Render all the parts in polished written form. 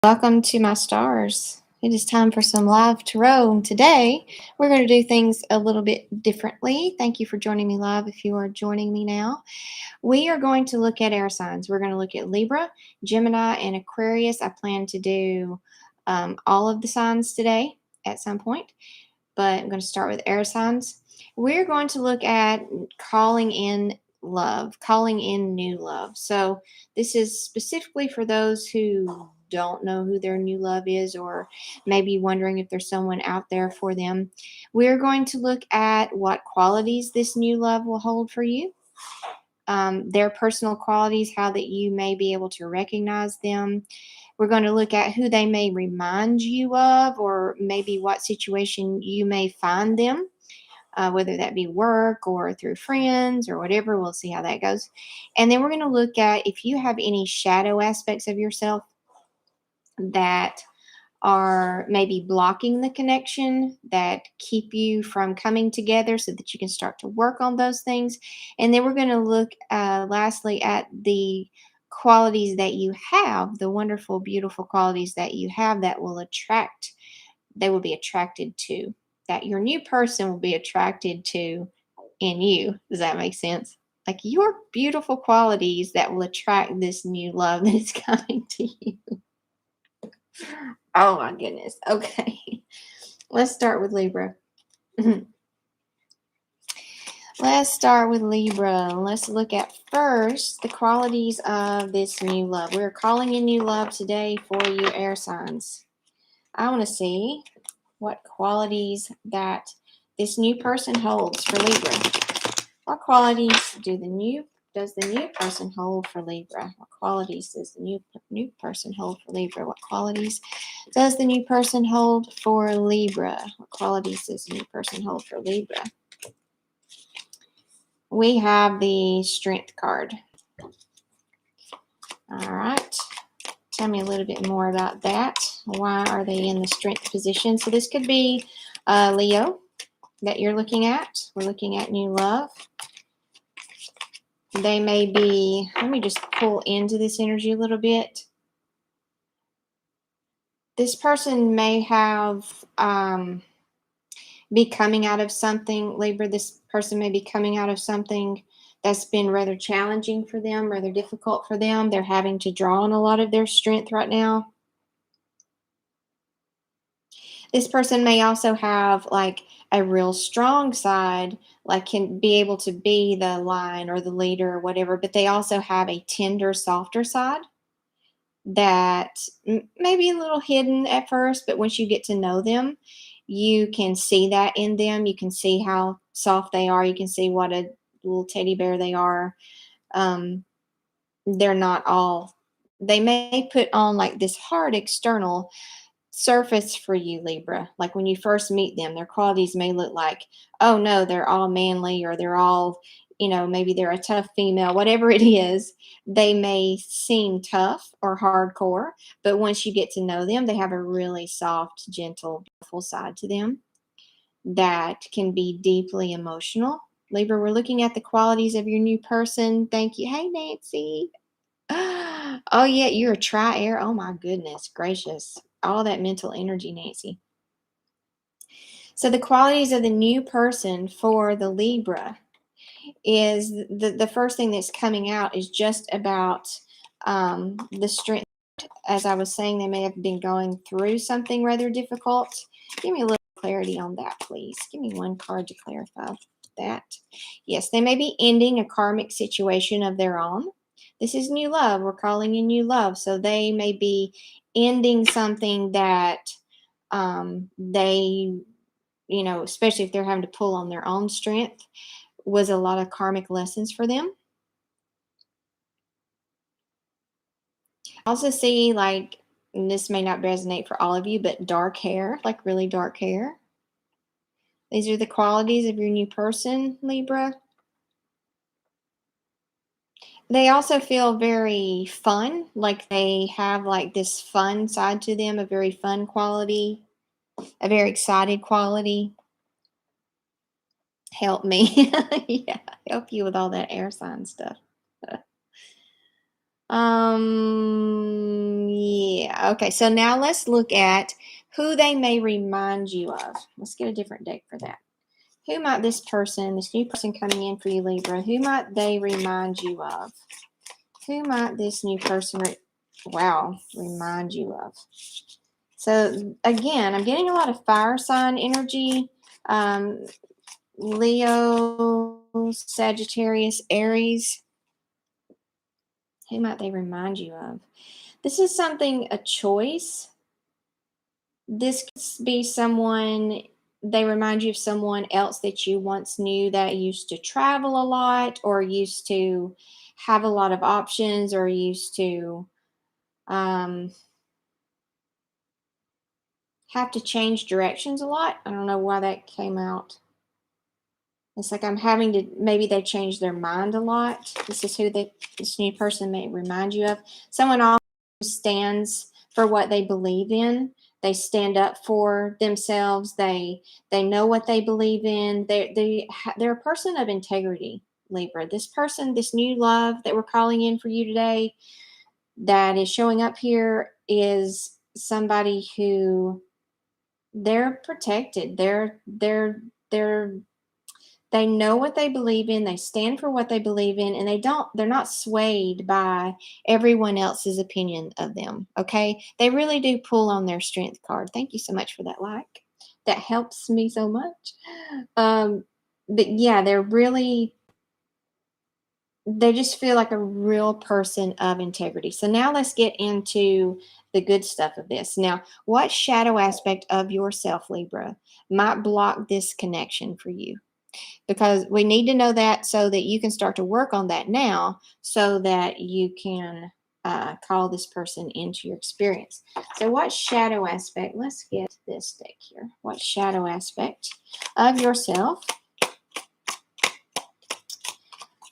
Welcome to my stars. It is time for some live tarot. And today, we're going to do things a little bit differently. Thank you for joining me live if you are joining me now. We are going to look at air signs. We're going to look at Libra, Gemini, and Aquarius. I plan to do all of the signs today at some point, but I'm going to start with air signs. We're going to look at calling in love, calling in new love. So this is specifically for those who don't know who their new love is, or maybe wondering if there's someone out there for them. We're going to look at what qualities this new love will hold for you, their personal qualities, how that you may be able to recognize them. We're going to look at who they may remind you of, or maybe what situation you may find them, whether that be work or through friends or whatever. We'll see how that goes. And then we're going to look at if you have any shadow aspects of yourself that are maybe blocking the connection, that keep you from coming together, so that you can start to work on those things. And then we're going to look lastly at the qualities that you have, the wonderful, beautiful qualities that you have that will attract, they will be attracted to, that your new person will be attracted to in you. Does that make sense? Like your beautiful qualities that will attract this new love that is coming to you. Oh my goodness. Okay. Let's start with Libra. Let's start with Libra. Let's look at first the qualities of this new love. We're calling in new love today for you air signs. I want to see what qualities that this new person holds for Libra. What qualities does the new person hold for Libra? What qualities does the new person hold for Libra? What qualities does the new person hold for Libra? What qualities does the new person hold for Libra? We have the Strength card. All right. Tell me a little bit more about that. Why are they in the Strength position? So this could be Leo that you're looking at. We're looking at new love. They may be, let me just pull into this energy a little bit. This person may have be coming out of something, Libra. This person may be coming out of something that's been rather challenging for them, rather difficult for them. They're having to draw on a lot of their strength right now. This person may also have like a real strong side, like can be able to be the lion or the leader or whatever, but they also have a tender, softer side that may be a little hidden at first, but once you get to know them, you can see that in them. You can see how soft they are. You can see what a little teddy bear they are. They're not all, they may put on like this hard external surface for you, Libra. Like when you first meet them, their qualities may look like, oh no, they're all manly, or they're all, maybe they're a tough female, whatever it is. They may seem tough or hardcore, but once you get to know them, they have a really soft, gentle, beautiful side to them that can be deeply emotional. Libra, we're looking at the qualities of your new person. Thank you. Hey, Nancy. Oh, yeah, you're a tri-air. Oh, my goodness gracious. All that mental energy, Nancy. So the qualities of the new person for the Libra is the first thing that's coming out is just about the strength. As I was saying, they may have been going through something rather difficult. Give me a little clarity on that, please. Give me one card to clarify that. Yes, they may be ending a karmic situation of their own. This is new love. We're calling in new love. So they may be ending something that they, especially if they're having to pull on their own strength, was a lot of karmic lessons for them. I also see, like, and this may not resonate for all of you, but dark hair, like really dark hair. These are the qualities of your new person, Libra. They also feel very fun, like they have like this fun side to them, a very fun quality, a very excited quality. Help me. Yeah, help you with all that air sign stuff. Yeah. Okay. So now let's look at who they may remind you of. Let's get a different deck for that. Who might this person, this new person coming in for you, Libra, who might they remind you of? Who might this new person, remind you of? So again, I'm getting a lot of fire sign energy. Leo, Sagittarius, Aries. Who might they remind you of? This is something, a choice. This could be someone, they remind you of someone else that you once knew that used to travel a lot or used to have a lot of options or used to have to change directions a lot. I don't know why that came out. It's like I'm having to, maybe they change their mind a lot. This is who this new person may remind you of. Someone also stands for what they believe in. They stand up for themselves. They know what they believe in. They're a person of integrity, Libra. This person, this new love that we're calling in for you today, that is showing up here, is somebody who they're protected. They know what they believe in, they stand for what they believe in, and they're not swayed by everyone else's opinion of them. Okay. They really do pull on their strength card. Thank you so much for that like. That helps me so much. But yeah, they just feel like a real person of integrity. So now let's get into the good stuff of this. Now, what shadow aspect of yourself, Libra, might block this connection for you? Because we need to know that so that you can start to work on that now so that you can call this person into your experience. So what shadow aspect, let's get this deck here. What shadow aspect of yourself?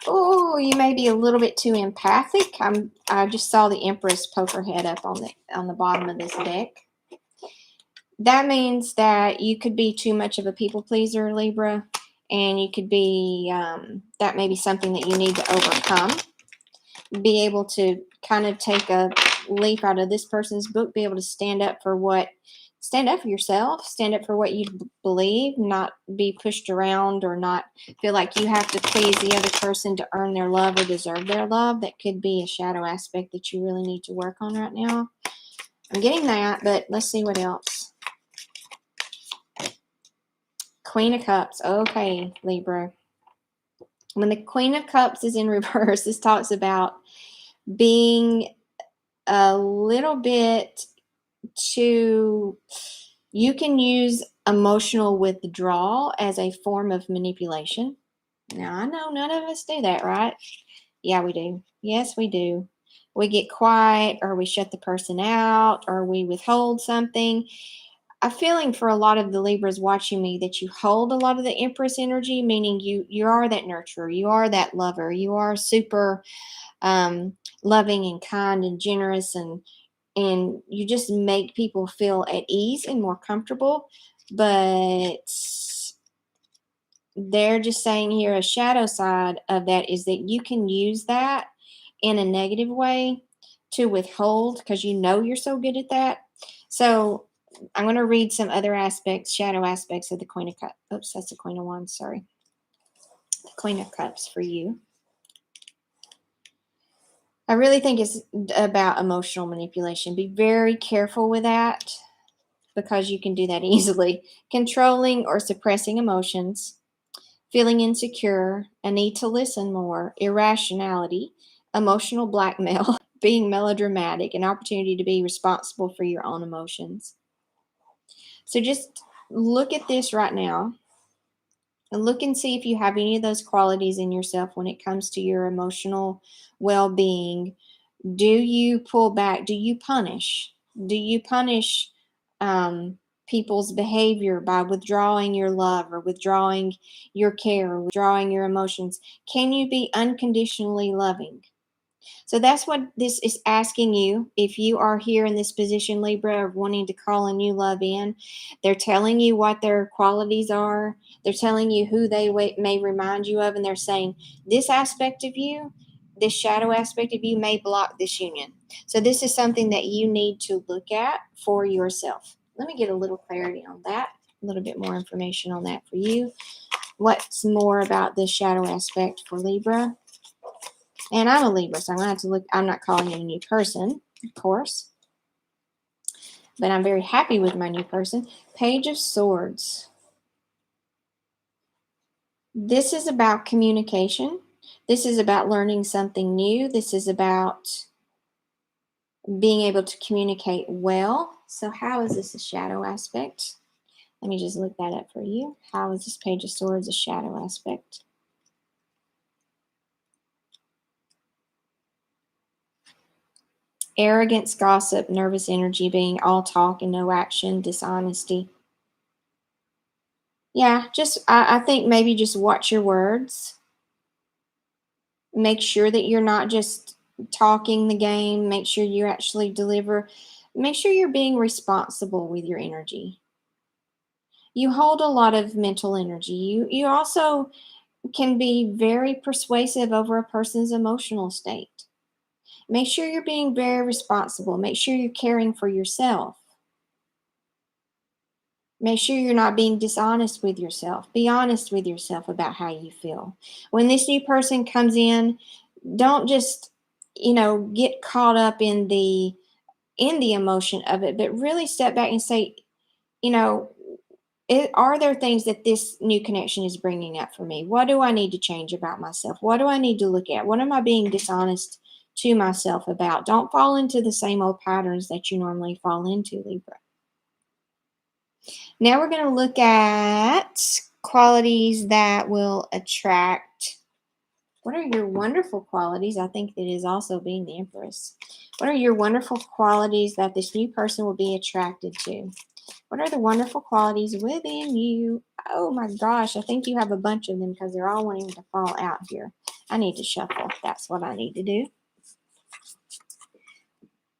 Oh, you may be a little bit too empathic. I just saw the Empress poke her head up on the bottom of this deck. That means that you could be too much of a people pleaser, Libra, and you could be, that may be something that you need to overcome. Be able to kind of take a leaf out of this person's book, be able to stand up for yourself, stand up for what you believe, not be pushed around or not feel like you have to please the other person to earn their love or deserve their love. That could be a shadow aspect that you really need to work on right now. I'm getting that, but let's see what else. Queen of Cups. Okay, Libra. When the Queen of Cups is in reverse, this talks about being a little bit too, you can use emotional withdrawal as a form of manipulation. Now, I know none of us do that, right? Yeah, we do. Yes, we do. We get quiet, or we shut the person out, or we withhold something. I'm feeling for a lot of the Libras watching me that you hold a lot of the Empress energy, meaning you are that nurturer, you are that lover, you are super loving and kind and generous, and you just make people feel at ease and more comfortable. But they're just saying here a shadow side of that is that you can use that in a negative way to withhold because you know you're so good at that. So I'm going to read some other aspects, shadow aspects of the Queen of Cups. Oops, that's the Queen of Wands, sorry. The Queen of Cups for you. I really think it's about emotional manipulation. Be very careful with that because you can do that easily. Controlling or suppressing emotions, feeling insecure, a need to listen more, irrationality, emotional blackmail, being melodramatic, an opportunity to be responsible for your own emotions. So just look at this right now and look and see if you have any of those qualities in yourself when it comes to your emotional well-being. Do you pull back? Do you punish? Do you punish people's behavior by withdrawing your love or withdrawing your care or withdrawing your emotions? Can you be unconditionally loving? So that's what this is asking you. If you are here in this position, Libra, of wanting to call a new love in, they're telling you what their qualities are. They're telling you who they may remind you of, and they're saying this aspect of you this shadow aspect of you may block this union. So this is something that you need to look at for yourself. Let me get a little clarity on that, a little bit more information on that for you. What's more about this shadow aspect for Libra? And I'm a Libra, so I'm going to have to look. I'm not calling you a new person, of course, but I'm very happy with my new person. Page of Swords. This is about communication. This is about learning something new. This is about being able to communicate well. So how is this a shadow aspect? Let me just look that up for you. How is this Page of Swords a shadow aspect? Arrogance, gossip, nervous energy, being all talk and no action, dishonesty. Yeah, I think maybe just watch your words. Make sure that you're not just talking the game. Make sure you actually deliver. Make sure you're being responsible with your energy. You hold a lot of mental energy. You also can be very persuasive over a person's emotional state. Make sure you're being very responsible. Make sure you're caring for yourself. Make sure you're not being dishonest with yourself. Be honest with yourself about how you feel. When this new person comes in, don't just, get caught up in the emotion of it, but really step back and say, you know, are there things that this new connection is bringing up for me? What do I need to change about myself? What do I need to look at? What am I being dishonest to myself about? Don't fall into the same old patterns that you normally fall into, Libra. Now we're going to look at qualities that will attract. What are your wonderful qualities? I think that is also being the Empress. What are your wonderful qualities that this new person will be attracted to? What are the wonderful qualities within you? Oh my gosh, I think you have a bunch of them because they're all wanting to fall out here. I need to shuffle. That's what I need to do.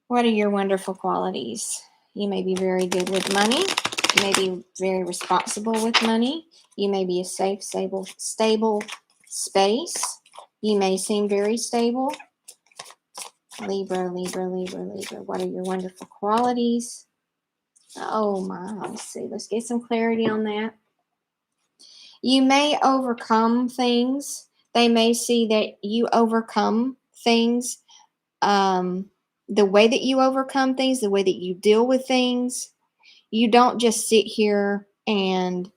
What are your wonderful qualities? You may be very good with money. You may be very responsible with money. You may be a safe, stable space. You may seem very stable. Libra, Libra, Libra, Libra. What are your wonderful qualities? Oh my, let's see. Let's get some clarity on that. You may overcome things. They may see that you overcome things. The way that you overcome things, the way that you deal with things. You don't just sit here and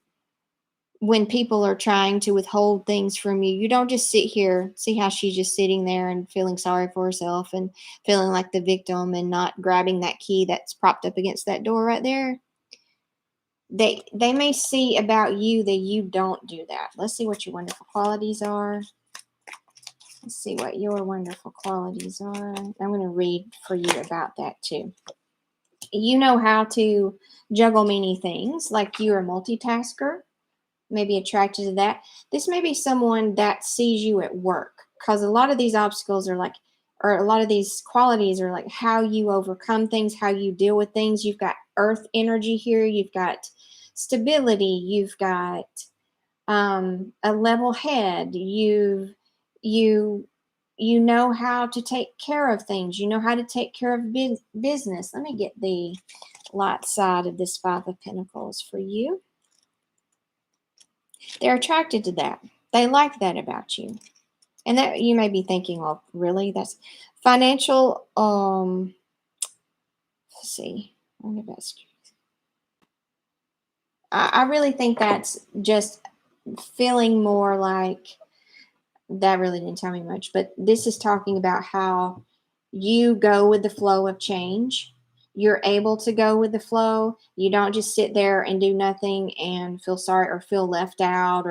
when people are trying to withhold things from you, you don't just sit here. See how she's just sitting there and feeling sorry for herself and feeling like the victim and not grabbing that key that's propped up against that door right there. They may see about you that you don't do that. Let's see what your wonderful qualities are. Let's see what your wonderful qualities are. I'm going to read for you about that too. You know how to juggle many things, like you're a multitasker, maybe attracted to that. This may be someone that sees you at work, because a lot of these obstacles are like, or a lot of these qualities are like how you overcome things, how you deal with things. You've got earth energy here. You've got stability. You've got a level head. You know how to take care of things. You know how to take care of business. Let me get the light side of this Five of Pentacles for you. They're attracted to that. They like that about you. And that you may be thinking, well, really? That's financial. Let's see. I really think that's just feeling more like that really didn't tell me much, but this is talking about how you go with the flow of change. You're able to go with the flow. You don't just sit there and do nothing and feel sorry or feel left out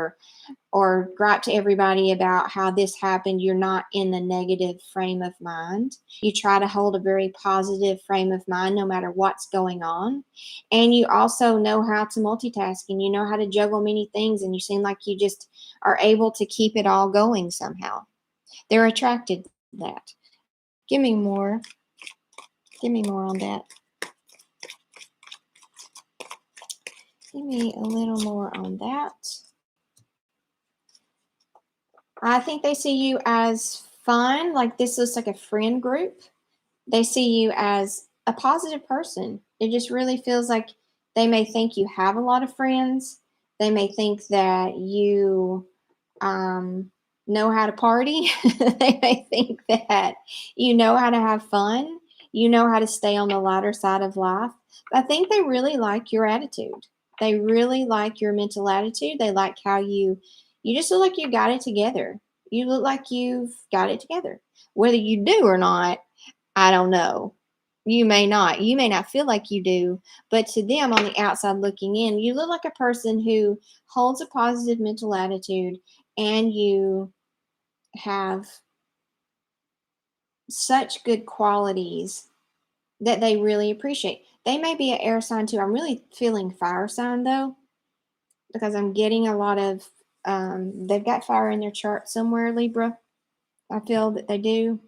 or gripe to everybody about how this happened. You're not in the negative frame of mind. You try to hold a very positive frame of mind no matter what's going on. And you also know how to multitask and you know how to juggle many things, and you seem like you just are able to keep it all going somehow. They're attracted to that. Give me more. Give me more on that. Give me a little more on that. I think they see you as fun. Like this looks like a friend group. They see you as a positive person. It just really feels like they may think you have a lot of friends. They may think that you know how to party. They may think that you know how to have fun. You know how to stay on the lighter side of life. I think they really like your attitude. They really like your mental attitude. They like how you just look like you got it together. You look like you've got it together. Whether you do or not, I don't know. You may not. You may not feel like you do, but to them on the outside looking in, you look like a person who holds a positive mental attitude and you have such good qualities that they really appreciate. They may be an air sign too. I'm really feeling fire sign though, because I'm getting a lot of, they've got fire in their chart somewhere, Libra. I feel that they do.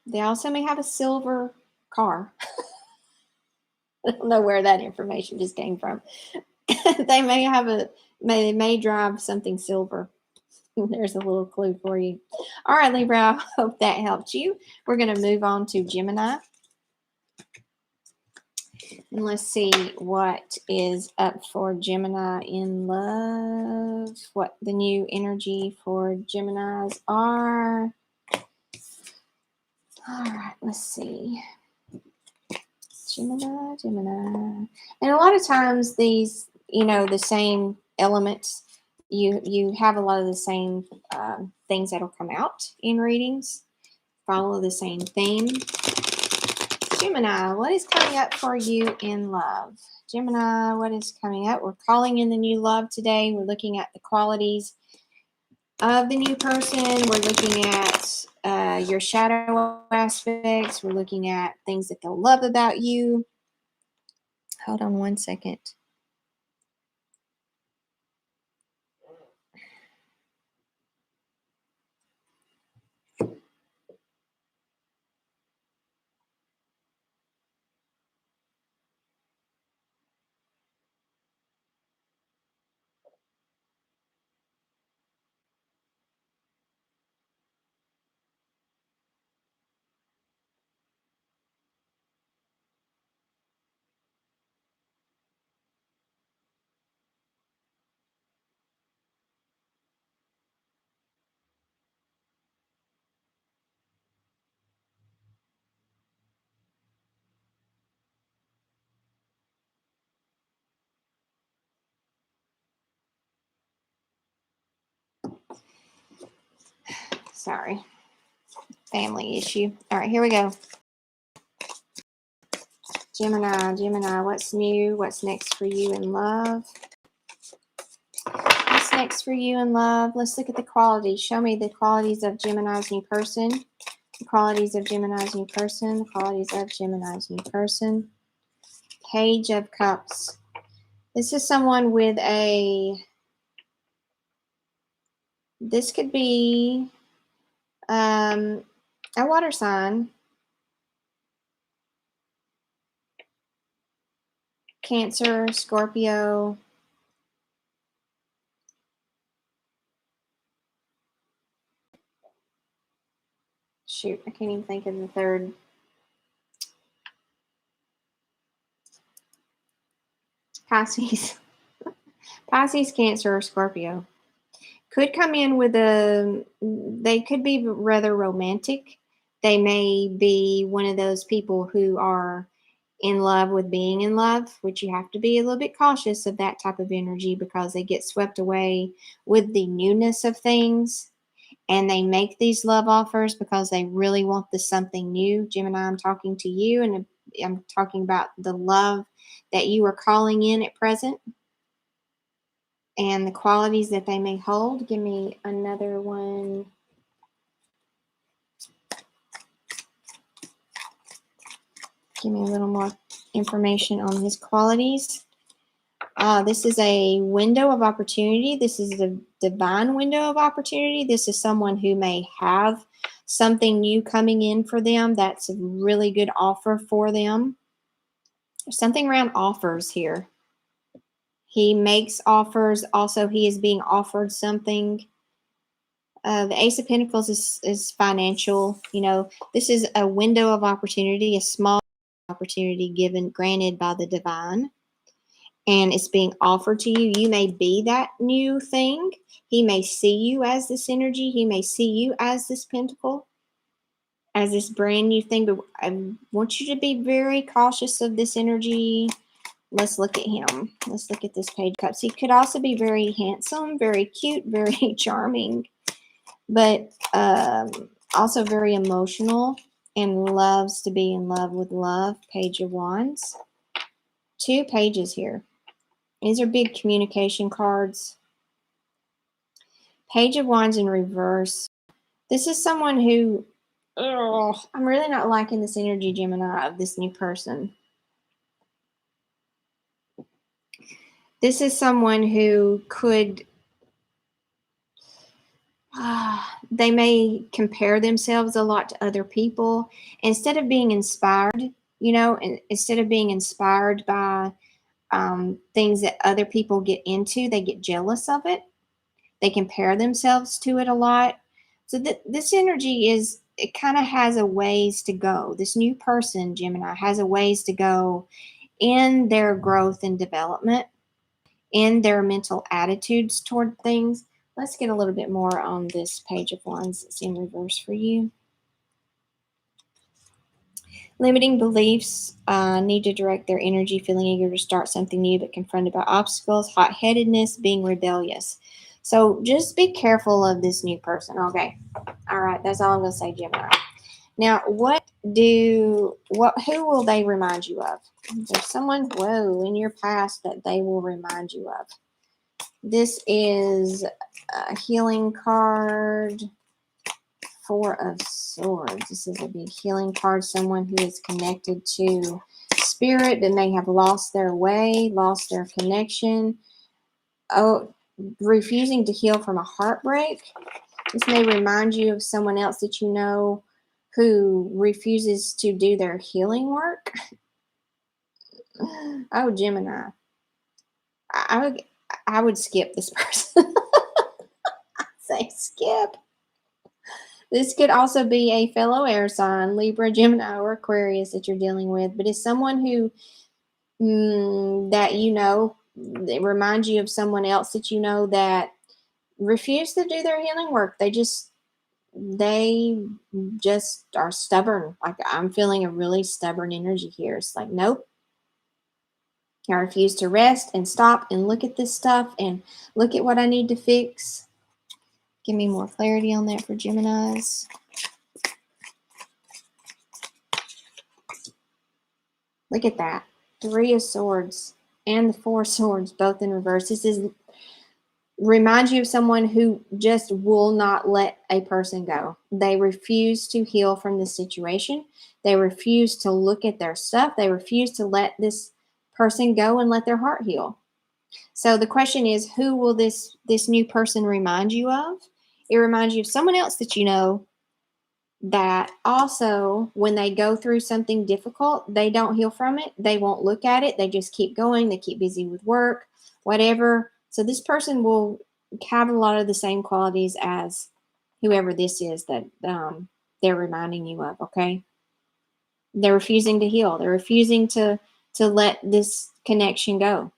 They also may have a silver car. I don't know where that information just came from. They may drive something silver. There's a little clue for you. All right, Libra, I hope that helped you. We're going to move on to Gemini. And let's see what is up for Gemini in love. What the new energy for Geminis are. All right, let's see. Gemini. And a lot of times these, the same elements, you have a lot of the same things that'll come out in readings, follow the same theme. Gemini, what is coming up for you in love? Gemini, what is coming up? We're calling in the new love today. We're looking at the qualities of the new person. We're looking at your shadow aspects. We're looking at things that they'll love about you. Hold on one second. Sorry. Family issue. All right, here we go. Gemini, what's new? What's next for you in love? What's next for you in love? Let's look at the qualities. Show me the qualities of Gemini's new person. The qualities of Gemini's new person. The qualities of Gemini's new person. Page of Cups. This is someone with this could be a water sign. Cancer, Scorpio. Shoot, I can't even think of the third. Pisces. Pisces, Cancer, or Scorpio. Could come in with they could be rather romantic. They may be one of those people who are in love with being in love, which you have to be a little bit cautious of that type of energy because they get swept away with the newness of things. And they make these love offers because they really want the something new. Gemini, I'm talking to you, and I'm talking about the love that you are calling in at present and the qualities that they may hold. Give me another one. Give me a little more information on his qualities. This is a window of opportunity. This is a divine window of opportunity. This is someone who may have something new coming in for them. That's a really good offer for them. There's something around offers here. He makes offers. Also, he is being offered something. The Ace of Pentacles is financial. You know, this is a window of opportunity, a small opportunity granted by the divine. And it's being offered to you. You may be that new thing. He may see you as this energy. He may see you as this pentacle, as this brand new thing. But I want you to be very cautious of this energy. Let's look at him. Let's look at this Page of Cups. He could also be very handsome, very cute, very charming, but also very emotional and loves to be in love with love. Page of Wands. 2 pages here. These are big communication cards. Page of Wands in reverse. This is someone who, I'm really not liking this energy, Gemini, of this new person. This is someone who could, they may compare themselves a lot to other people. Instead of being inspired, you know, instead of being inspired by things that other people get into, they get jealous of it. They compare themselves to it a lot. So this energy it kind of has a ways to go. This new person, Gemini, has a ways to go in their growth and development, in their mental attitudes toward things. Let's get a little bit more on this Page of Wands that's in reverse for you. Limiting beliefs need to direct their energy, feeling eager to start something new but confronted by obstacles, hot-headedness, being rebellious. So just be careful of this new person. Okay. All right. That's all I'm going to say, Gemini. Now, who will they remind you of? There's someone, in your past that they will remind you of. This is a healing card. 4 of Swords. This is a big healing card. Someone who is connected to spirit but may have lost their way, lost their connection. Refusing to heal from a heartbreak. This may remind you of someone else that you know who refuses to do their healing work. Oh, Gemini. I would skip this person. I say skip. This could also be a fellow air sign, Libra, Gemini, or Aquarius that you're dealing with, but it's someone who that you know, it reminds you of someone else that you know that refuse to do their healing work. They just are stubborn. Like, I'm feeling a really stubborn energy here. It's like, nope. I refuse to rest and stop and look at this stuff and look at what I need to fix. Give me more clarity on that for Geminis. Look at that. 3 of Swords and the 4 of Swords, both in reverse. This reminds you of someone who just will not let a person go. They refuse to heal from this situation. They refuse to look at their stuff. They refuse to let this person go and let their heart heal. So the question is, who will this new person remind you of? It reminds you of someone else that you know that also, when they go through something difficult, they don't heal from it. They won't look at it. They just keep going. They keep busy with work, whatever. So this person will have a lot of the same qualities as whoever this is that they're reminding you of, okay? They're refusing to heal. They're refusing to let this connection go.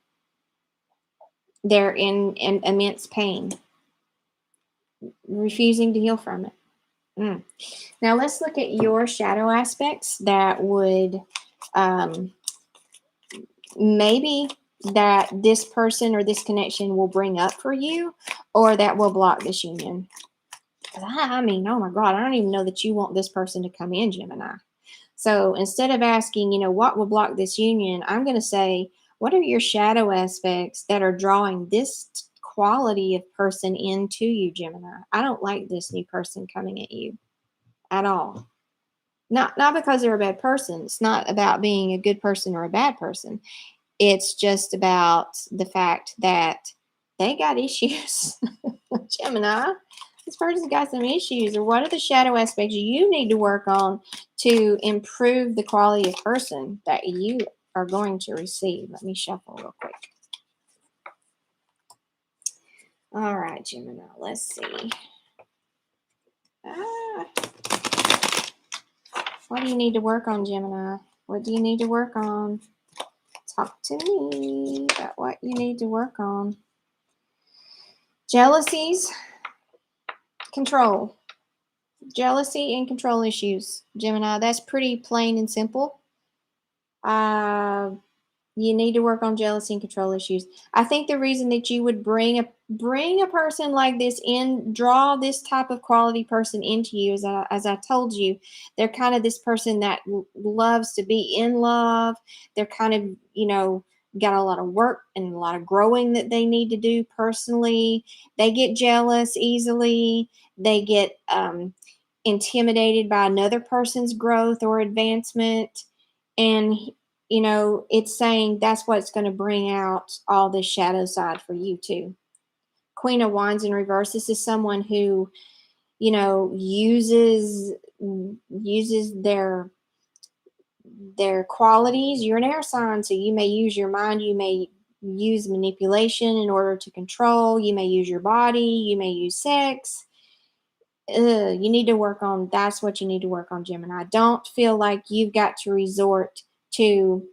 They're in immense pain, refusing to heal from it. Now let's look at your shadow aspects that would maybe that this person or this connection will bring up for you, or that will block this union. I mean, oh my God, I don't even know that you want this person to come in, Gemini. So instead of asking, what will block this union, I'm going to say, what are your shadow aspects that are drawing this quality of person into you, Gemini? I don't like this new person coming at you at all. Not because they're a bad person. It's not about being a good person or a bad person. It's just about the fact that they got issues. Gemini, this person's got some issues. Or what are the shadow aspects you need to work on to improve the quality of person that you are going to receive? Let me shuffle real quick. All right, Gemini, let's see. What do you need to work on, Gemini? What do you need to work on? Talk to me about what you need to work on. Jealousies, control. Jealousy and control issues, Gemini. That's pretty plain and simple. You need to work on jealousy and control issues. I think the reason that you would bring a person like this in, draw this type of quality person into you, as I told you, they're kind of this person that loves to be in love. They're kind of, got a lot of work and a lot of growing that they need to do personally. They get jealous easily. They get intimidated by another person's growth or advancement. And it's saying that's what's going to bring out all this shadow side for you too. Queen of Wands in reverse. This is someone who, uses their qualities. You're an air sign, so you may use your mind. You may use manipulation in order to control. You may use your body. You may use sex. You need to work on, that's what you need to work on, Gemini. Don't feel like you've got to resort to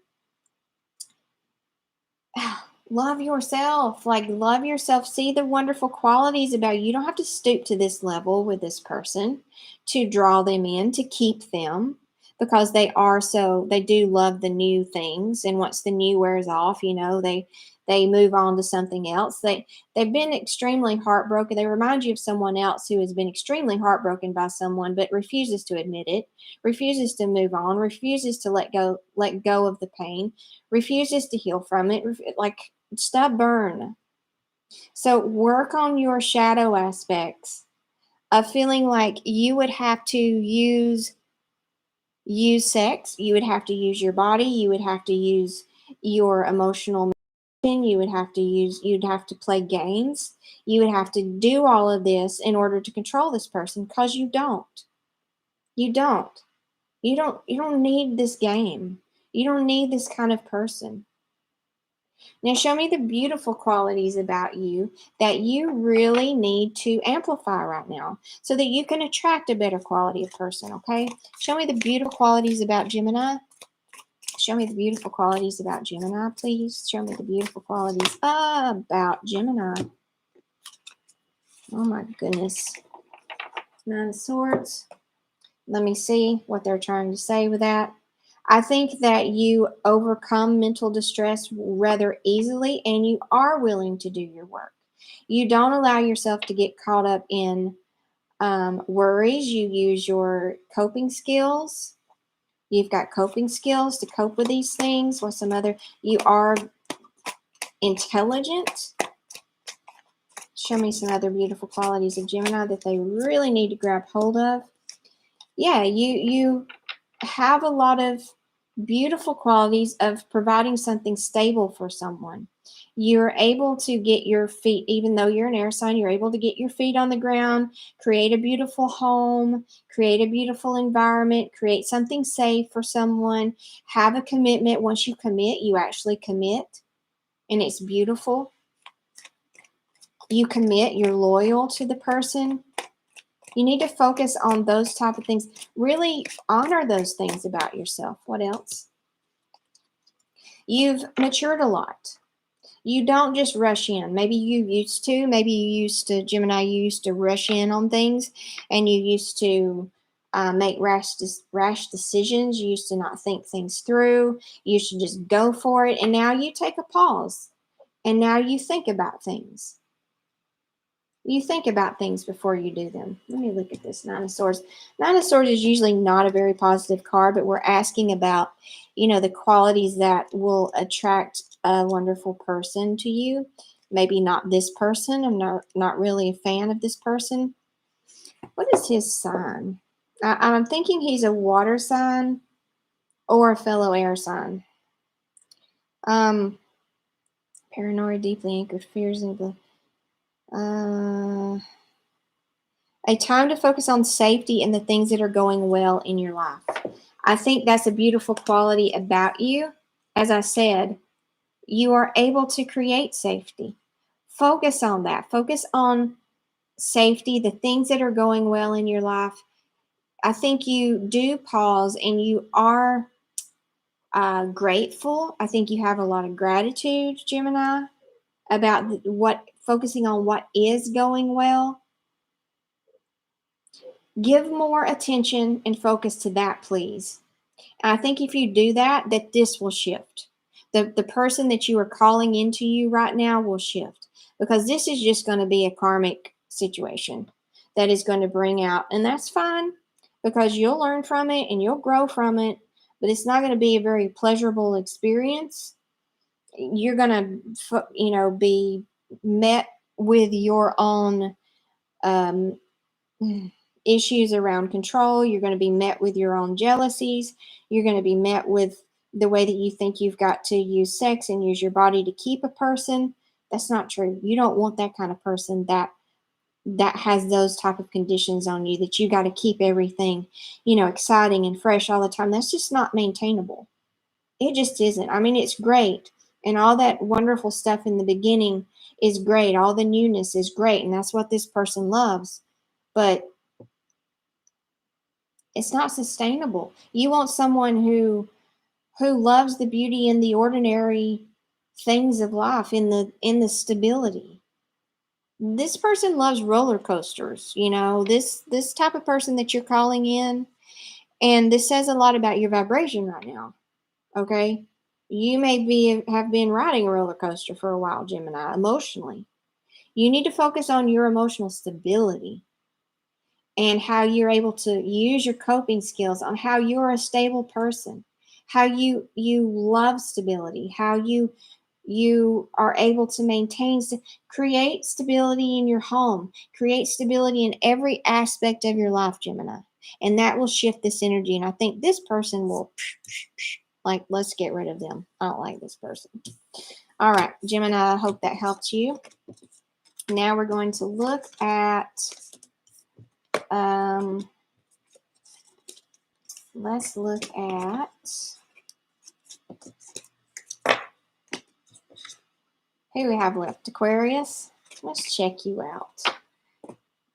love yourself. Love yourself. See the wonderful qualities about you. You don't have to stoop to this level with this person to draw them in, to keep them, because they do love the new things. And once the new wears off, they move on to something else. They've been extremely heartbroken. They remind you of someone else who has been extremely heartbroken by someone, but refuses to admit it, refuses to move on, refuses to let go of the pain, refuses to heal from it, stubborn. So work on your shadow aspects of feeling like you would have to use sex, you would have to use your body, you would have to use your emotional, you'd have to play games, you would have to do all of this in order to control this person, because you don't need this game. You don't need this kind of person. Now show me the beautiful qualities about you that you really need to amplify right now so that you can attract a better quality of person, okay? Show me the beautiful qualities about Gemini. Show me the beautiful qualities about Gemini, please. Show me the beautiful qualities about Gemini. Oh my goodness. Nine of Swords. Let me see what they're trying to say with that. I think that you overcome mental distress rather easily, and you are willing to do your work. You don't allow yourself to get caught up in worries. You use your coping skills. You've got coping skills to cope with these things. What's some other? You are intelligent. Show me some other beautiful qualities of Gemini that they really need to grab hold of. Yeah, you have a lot of beautiful qualities of providing something stable for someone. You're able to get your feet, even though you're an air sign, you're able to get your feet on the ground, create a beautiful home, create a beautiful environment, create something safe for someone, have a commitment. Once you commit, you actually commit, and it's beautiful. You commit, you're loyal to the person. You need to focus on those type of things. Really honor those things about yourself. What else? You've matured a lot. You don't just rush in. Maybe you used to. Maybe you used to, Gemini, you used to rush in on things, and you used to make rash decisions. You used to not think things through. You should just go for it. And now you take a pause. And now you think about things. You think about things before you do them. Let me look at this Nine of Swords. Nine of Swords is usually not a very positive card, but we're asking about, the qualities that will attract a wonderful person to you. Maybe not this person. I'm not really a fan of this person. What is his sign? I'm thinking he's a water sign or a fellow air sign. Paranoid, deeply anchored fears in the a time to focus on safety and the things that are going well in your life. I think that's a beautiful quality about you. As I said, you are able to create safety Focus on that. Focus on safety, the things that are going well in your life. I think you do pause and you are grateful. I think you have a lot of gratitude, Gemini, about focusing on what is going well. Give more attention and focus to that, please. And I think if you do that this will shift. The person that you are calling into you right now will shift, because this is just going to be a karmic situation that is going to bring out, and that's fine, because you'll learn from it and you'll grow from it, but it's not going to be a very pleasurable experience. You're going to, be met with your own issues around control. You're going to be met with your own jealousies. You're going to be met with the way that you think you've got to use sex and use your body to keep a person. That's not true. You don't want that kind of person that has those type of conditions on you, that you got to keep everything, exciting and fresh all the time. That's just not maintainable. It just isn't. I mean, it's great. And all that wonderful stuff in the beginning is great. All the newness is great. And that's what this person loves. But it's not sustainable. You want someone who loves the beauty in the ordinary things of life, in the stability. This person loves roller coasters, this type of person that you're calling in. And this says a lot about your vibration right now. Okay? You may have been riding a roller coaster for a while, Gemini, emotionally. You need to focus on your emotional stability and how you're able to use your coping skills, on how you're a stable person, how you love stability, how you are able to create stability in your home, create stability in every aspect of your life, Gemini. And that will shift this energy. And I think this person will, like, let's get rid of them. I don't like this person. All right, Gemini, I hope that helped you. Now we're going to look at, let's look at, who we have left? Aquarius. Let's check you out.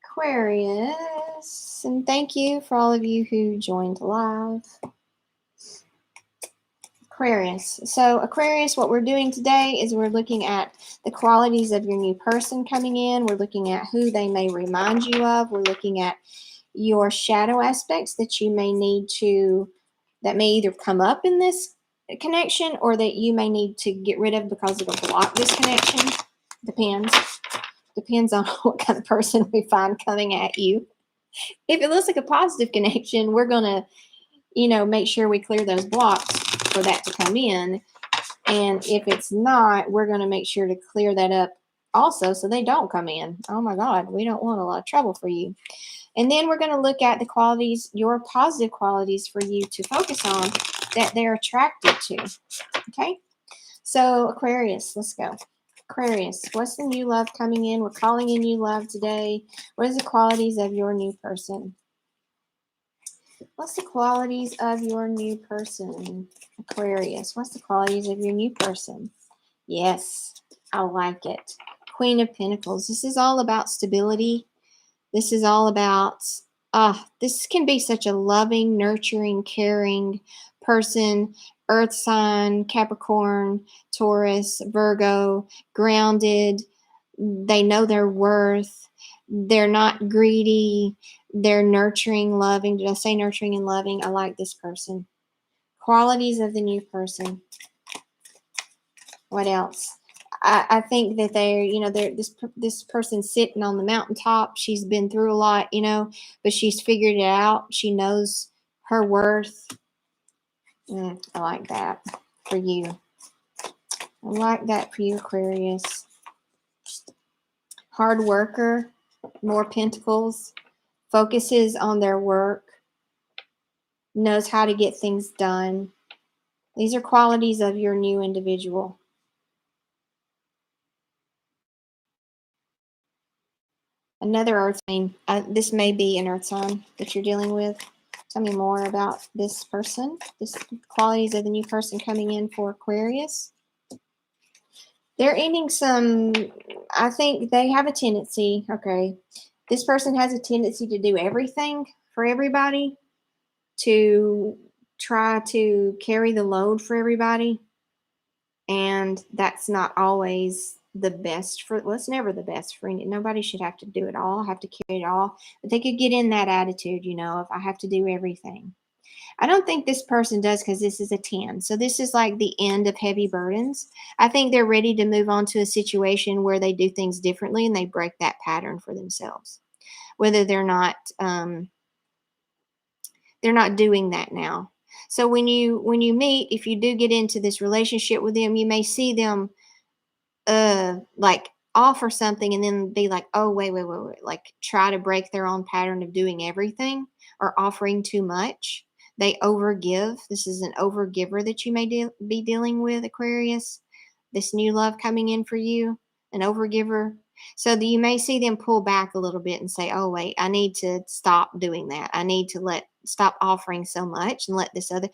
Aquarius. And thank you for all of you who joined live. Aquarius. So Aquarius, what we're doing today is we're looking at the qualities of your new person coming in. We're looking at who they may remind you of. We're looking at your shadow aspects that you may need to, that may either come up in this connection or that you may need to get rid of because it'll block this connection. Depends on what kind of person we find coming at you. If it looks like a positive connection, we're going to, make sure we clear those blocks for that to come in. And if it's not, we're going to make sure to clear that up also so they don't come in. Oh my God, we don't want a lot of trouble for you. And then we're going to look at the qualities, your positive qualities for you to focus on that they're attracted to. Okay? So Aquarius, let's go. Aquarius, what's the new love coming in? We're calling in new love today. What is the qualities of your new person? What's the qualities of your new person? Aquarius, what's the qualities of your new person? Yes, I like it. Queen of Pentacles. This is all about stability. This is all about, this can be such a loving, nurturing, caring person. Earth sign, Capricorn, Taurus, Virgo, grounded. They know their worth. They're not greedy. They're nurturing, loving. Did I say nurturing and loving? I like this person. Qualities of the new person. What else? I think that they're this person's sitting on the mountaintop. She's been through a lot, but she's figured it out. She knows her worth. I like that for you. I like that for you, Aquarius. Hard worker, more pentacles, focuses on their work, knows how to get things done. These are qualities of your new individual. Another earth sign. This may be an earth sign that you're dealing with. Tell me more about this person, this qualities of the new person coming in for Aquarius. They're ending some, I think they have a tendency, okay, this person has a tendency to do everything for everybody, to try to carry the load for everybody. And that's not always the best for, well, it's never the best for any, nobody should have to do it all, have to carry it all. But they could get in that attitude, you know, if I have to do everything. I don't think this person does, because this is a 10. So this is like the end of heavy burdens. I think they're ready to move on to a situation where they do things differently and they break that pattern for themselves. Whether they're not doing that now. So when you meet, if you do get into this relationship with them, you may see them like offer something and then be like, oh, wait, like try to break their own pattern of doing everything or offering too much. They overgive. This is an overgiver that you may be dealing with, Aquarius. This new love coming in for you, an overgiver. So that you may see them pull back a little bit and say, oh, wait, I need to stop doing that. I need to stop offering so much and let this other,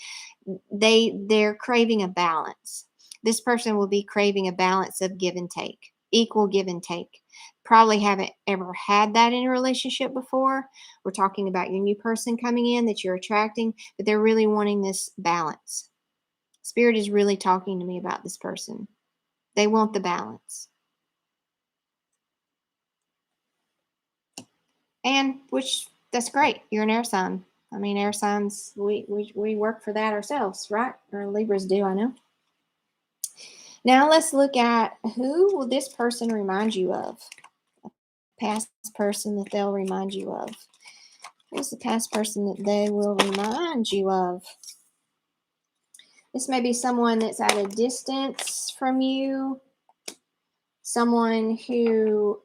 they're craving a balance. This person will be craving a balance of give and take, equal give and take. Probably haven't ever had that in a relationship before. We're talking about your new person coming in that you're attracting, but they're really wanting this balance. Spirit is really talking to me about this person. They want the balance. And which, that's great. You're an air sign. I mean, air signs, we work for that ourselves, right? Or Libras do, I know. Now let's look at who will this person remind you of? A past person that they'll remind you of. Who's the past person that they will remind you of? This may be someone that's at a distance from you. Someone who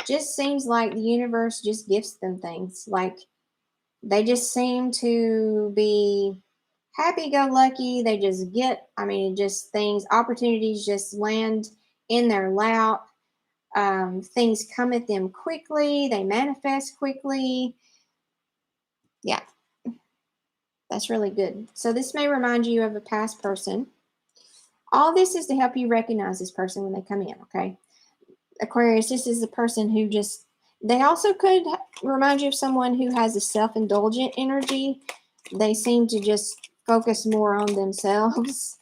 just seems like the universe just gifts them things. Like they just seem to be happy-go-lucky. They just get, I mean, just things, opportunities just land in their lap. Things come at them quickly. They manifest quickly. Yeah, that's really good. So this may remind you of a past person. All this is to help you recognize this person when they come in, okay? Aquarius, this is a person who just, they also could remind you of someone who has a self-indulgent energy. They seem to just focus more on themselves.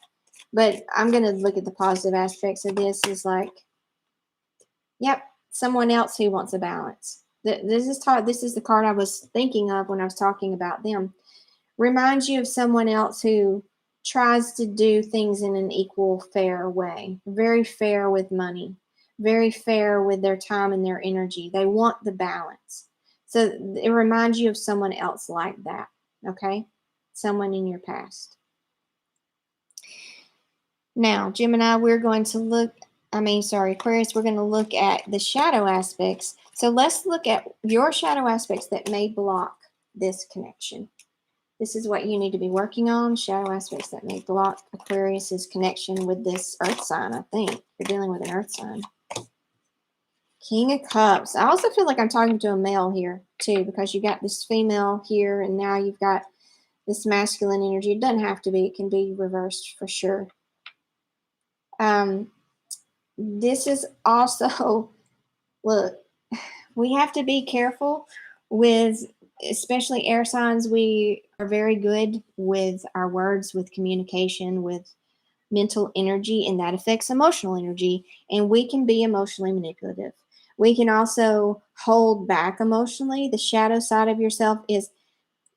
But I'm going to look at the positive aspects of this is like, yep, someone else who wants a balance. This is the card I was thinking of when I was talking about them. Reminds you of someone else who tries to do things in an equal, fair way. Very fair with money. Very fair with their time and their energy. They want the balance. So it reminds you of someone else like that, okay? Someone in your past. Now, Gemini, we're going to look, Aquarius, we're going to look at the shadow aspects. So let's look at your shadow aspects that may block this connection. This is what you need to be working on, shadow aspects that may block Aquarius's connection with this earth sign, I think. You're dealing with an earth sign. King of Cups. I also feel like I'm talking to a male here, too, because you got this female here, and now you've got this masculine energy. It doesn't have to be. It can be reversed for sure. This is also, look, we have to be careful with, especially air signs. We are very good with our words, with communication, with mental energy, and that affects emotional energy. And we can be emotionally manipulative. We can also hold back emotionally. The shadow side of yourself is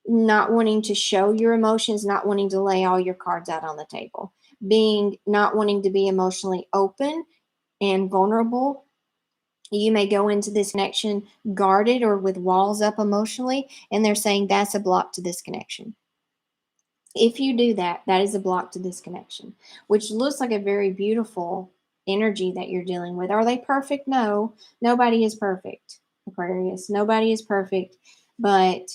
not wanting to show your emotions, not wanting to lay all your cards out on the table, not wanting to be emotionally open and vulnerable. You may go into this connection guarded or with walls up emotionally, and they're saying that's a block to this connection. If you do that, that is a block to this connection, which looks like a very beautiful energy that you're dealing with. Are they perfect? No, nobody is perfect, Aquarius. Nobody is perfect, but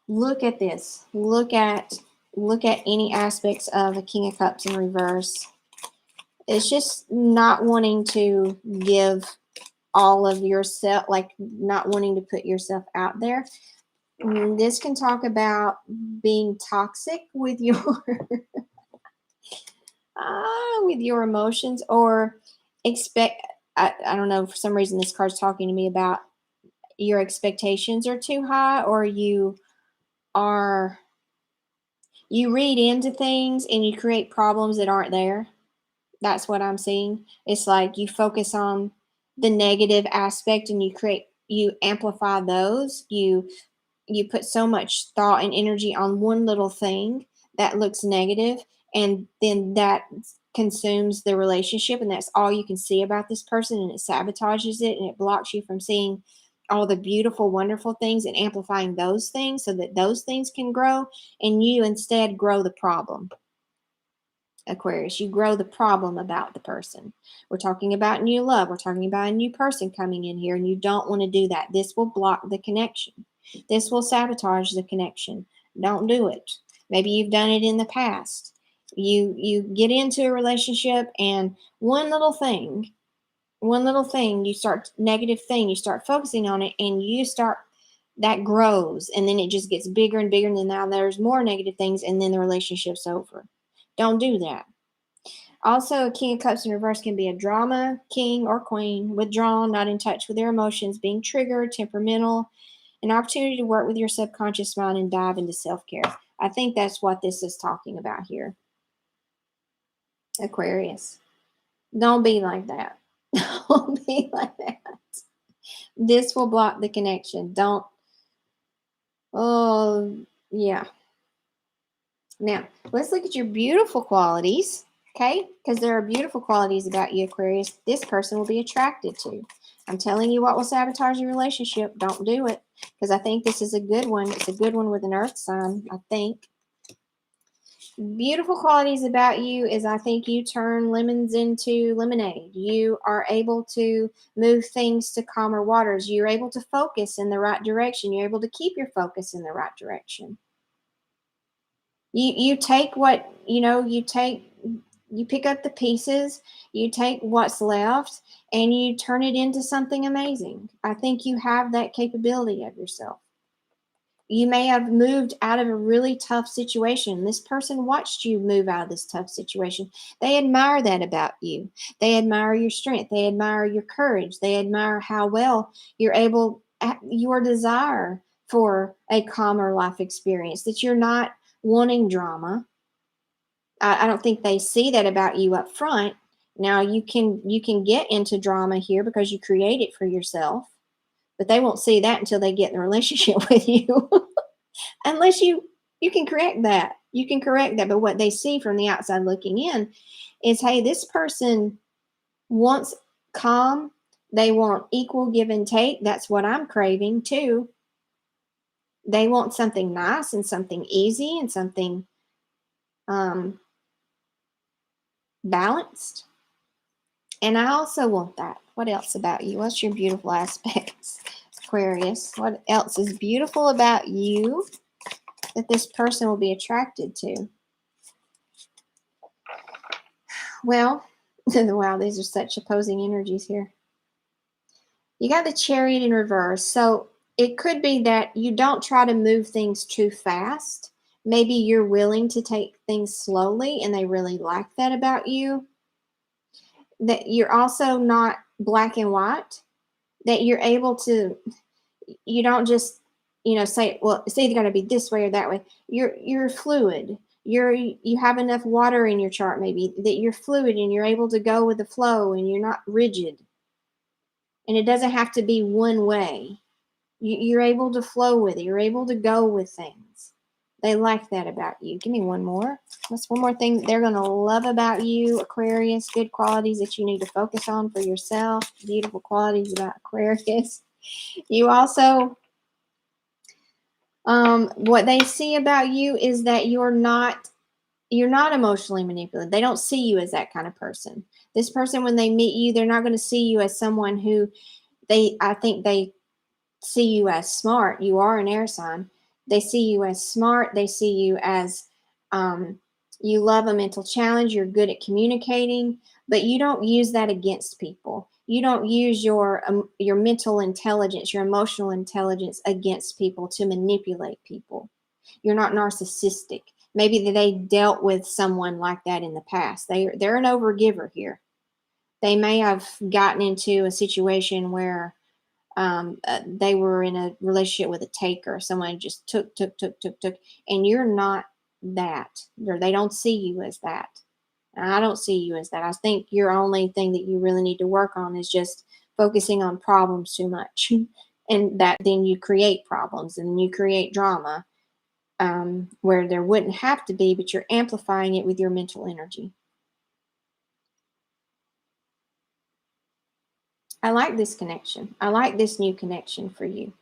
look at this. Look at any aspects of a King of Cups in reverse. It's just not wanting to give all of yourself, like not wanting to put yourself out there. This can talk about being toxic with your with your emotions, or expect. I don't know. For some reason, this card's talking to me about your expectations are too high, or are you read into things and you create problems that aren't there. That's what I'm seeing. It's like you focus on the negative aspect and you amplify those. You put so much thought and energy on one little thing that looks negative, and then that consumes the relationship, and that's all you can see about this person, and it sabotages it, and it blocks you from seeing all the beautiful, wonderful things and amplifying those things so that those things can grow, and you instead grow the problem. Aquarius, you grow the problem about the person. We're talking about new love. We're talking about a new person coming in here, and you don't want to do that. This will block the connection. This will sabotage the connection. Don't do it. Maybe you've done it in the past. You get into a relationship, and one little thing, you start negative thing, you start focusing on it, and that grows, and then it just gets bigger and bigger, and then now there's more negative things, and then the relationship's over. Don't do that. Also, a King of Cups in reverse can be a drama king or queen, withdrawn, not in touch with their emotions, being triggered, temperamental, an opportunity to work with your subconscious mind and dive into self-care. I think that's what this is talking about here. Aquarius, don't be like that. Don't be like that. This will block the connection. Don't. Oh, yeah. Now, let's look at your beautiful qualities, okay? Because there are beautiful qualities about you, Aquarius, this person will be attracted to. I'm telling you what will sabotage your relationship. Don't do it, because I think this is a good one. It's a good one with an earth sign, I think. Beautiful qualities about you is I think you turn lemons into lemonade. You are able to move things to calmer waters. You're able to focus in the right direction. You're able to keep your focus in the right direction. You take what, you pick up the pieces, you take what's left, and you turn it into something amazing. I think you have that capability of yourself. You may have moved out of a really tough situation. This person watched you move out of this tough situation. They admire that about you. They admire your strength. They admire your courage. They admire how well you're able, your desire for a calmer life experience, that you're not wanting drama. I don't think they see that about you up front. Now you can get into drama here because you create it for yourself, but they won't see that until they get in a relationship with you. Unless you can correct that. You can correct that, but what they see from the outside looking in is, hey, this person wants calm. They want equal give and take. That's what I'm craving too. They want something nice and something easy and something balanced. And I also want that. What else about you? What's your beautiful aspects, Aquarius? What else is beautiful about you that this person will be attracted to? Well, wow, these are such opposing energies here. You got the Chariot in reverse. So it could be that you don't try to move things too fast. Maybe you're willing to take things slowly, and they really like that about you. That you're also not black and white. That you're able to, you don't just, say, well, it's either going to be this way or that way. You're fluid. You have enough water in your chart, maybe, that you're fluid and you're able to go with the flow, and you're not rigid. And it doesn't have to be one way. You're able to flow with it. You're able to go with things. They like that about you. Give me one more. What's one more thing they're going to love about you, Aquarius? Good qualities that you need to focus on for yourself. Beautiful qualities about Aquarius. You also, what they see about you is that you're not emotionally manipulative. They don't see you as that kind of person. This person, when they meet you, they're not going to see you as someone who I think they see you as smart. You are an air sign. They see you as smart. They see you as, you love a mental challenge. You're good at communicating, but you don't use that against people. you don't use your mental intelligence, your emotional intelligence against people to manipulate people. You're not narcissistic. Maybe they dealt with someone like that in the past. They're an overgiver here. They may have gotten into a situation where they were in a relationship with a taker. Someone just took, and you're not that. Or they don't see you as that. I don't see you as that. I think your only thing that you really need to work on is just focusing on problems too much. And that then you create problems and you create drama where there wouldn't have to be, but you're amplifying it with your mental energy. I like this connection. I like this new connection for you.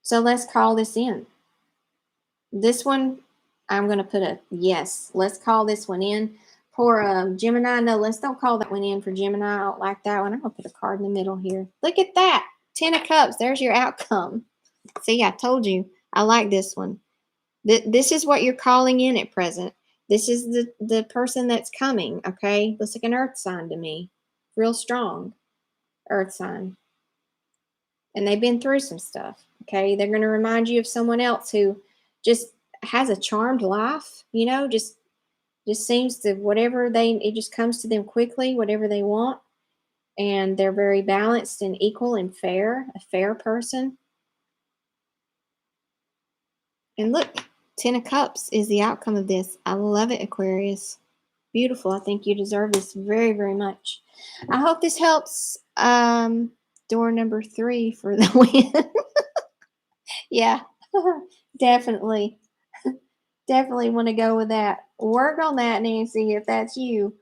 So let's call this in. This one, I'm going to put a yes. Let's call this one in. For Gemini, no, let's don't call that one in for Gemini. I don't like that one. I'm going to put a card in the middle here. Look at that. 10 of Cups. There's your outcome. See, I told you. I like this one. This is what you're calling in at present. This is the person that's coming, okay? Looks like an earth sign to me. Real strong earth sign. And they've been through some stuff, okay? They're going to remind you of someone else who just has a charmed life, just seems to it just comes to them quickly, whatever they want. And they're very balanced and equal and fair, a fair person. And look, 10 of Cups is the outcome of this. I love it, Aquarius. Beautiful. I think you deserve this very, very much. I hope this helps. Door number 3 for the win. Yeah, definitely. Definitely want to go with that. Work on that, Nancy, if that's you.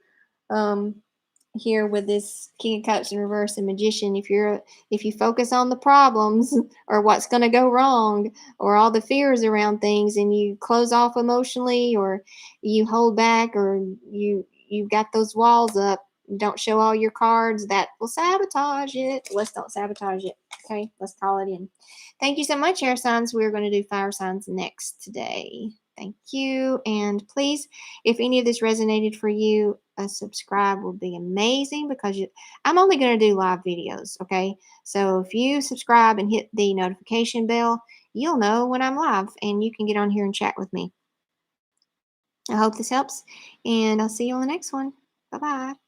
Here with this King of Cups in reverse and Magician, if you focus on the problems or what's going to go wrong or all the fears around things, and you close off emotionally, or you hold back, or you've got those walls up, don't show all your cards, that will sabotage it. Let's don't sabotage it. Okay, let's call it in. Thank you so much, air signs. We're going to do fire signs next today. Thank you. And please, if any of this resonated for you, a subscribe would be amazing, because I'm only going to do live videos, okay? So if you subscribe and hit the notification bell, you'll know when I'm live, and you can get on here and chat with me. I hope this helps, and I'll see you on the next one. Bye-bye.